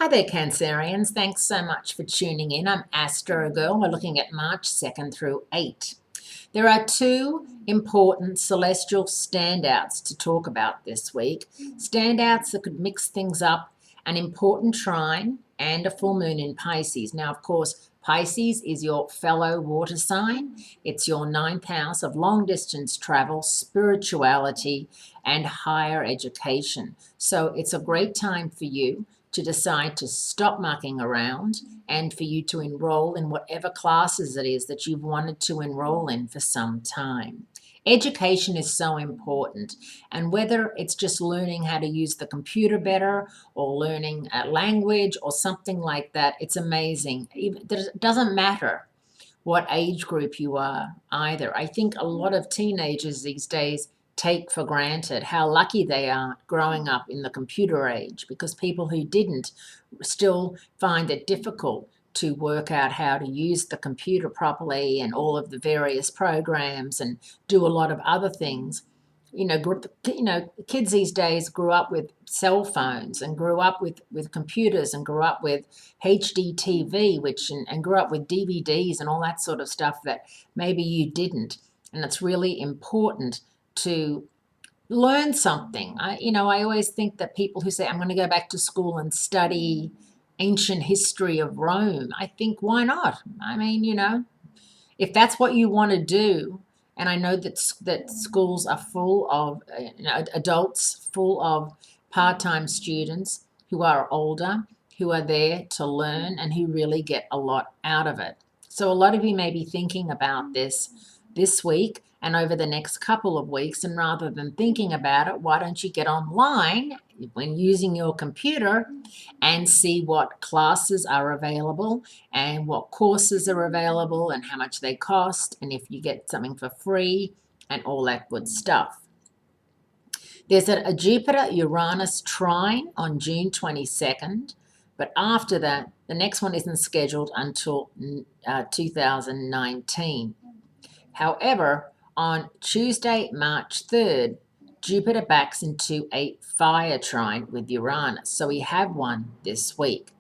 Hi there, Cancerians. Thanks so much for tuning in. I'm Astrogirl. We're looking at March 2nd through 8. There are two important celestial standouts to talk about this week. Standouts that could mix things up: an important trine and a full moon in Pisces. Now, of course, Pisces is your fellow water sign. It's your ninth house of long distance travel, spirituality, and higher education. So it's a great time for you to decide to stop mucking around and for you to enroll in whatever classes it is that you've wanted to enroll in for some time. Education is so important, and whether it's just learning how to use the computer better or learning a language or something like that, it's amazing. It doesn't matter what age group you are either. I think a lot of teenagers these days take for granted how lucky they are growing up in the computer age, because people who didn't still find it difficult to work out how to use the computer properly and all of the various programs and do a lot of other things. Kids these days grew up with cell phones and grew up with computers and grew up with HDTV, and grew up with DVDs and all that sort of stuff that maybe you didn't. And it's really important to learn something. I always think that people who say, I'm going to go back to school and study ancient history of Rome, I think, why not? I mean, if that's what you want to do, and I know that schools are full of adults, full of part-time students who are older, who are there to learn and who really get a lot out of it. So a lot of you may be thinking about this week and over the next couple of weeks, and rather than thinking about it, why don't you get online when using your computer and see what classes are available and what courses are available and how much they cost and if you get something for free and all that good stuff. There's a Jupiter-Uranus trine on June 22nd, but after that, the next one isn't scheduled until 2019. However, on Tuesday, March 3rd, Jupiter backs into a fire trine with Uranus. So we have one this week.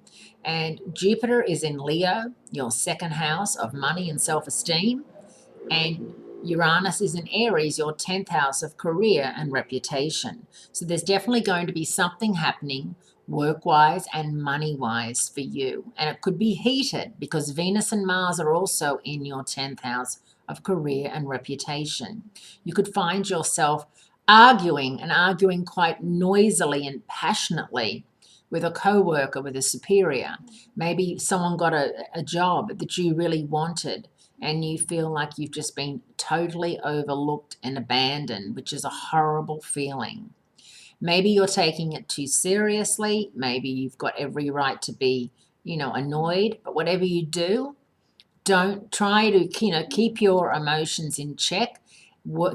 And Jupiter is in Leo, your second house of money and self-esteem. And Uranus is in Aries, your 10th house of career and reputation. So there's definitely going to be something happening work-wise and money-wise for you. And it could be heated because Venus and Mars are also in your 10th house of career and reputation. You could find yourself arguing quite noisily and passionately with a co-worker, with a superior. Maybe someone got a job that you really wanted and you feel like you've just been totally overlooked and abandoned, which is a horrible feeling. Maybe you're taking it too seriously. Maybe you've got every right to be, annoyed. But whatever you do, don't try to, keep your emotions in check.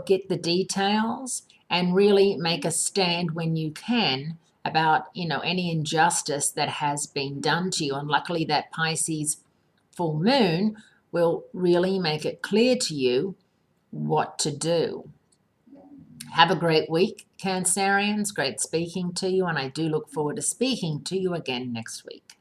Get the details and really make a stand when you can about, any injustice that has been done to you. And luckily that Pisces full moon will really make it clear to you what to do. Have a great week, Cancerians. Great speaking to you, and I do look forward to speaking to you again next week.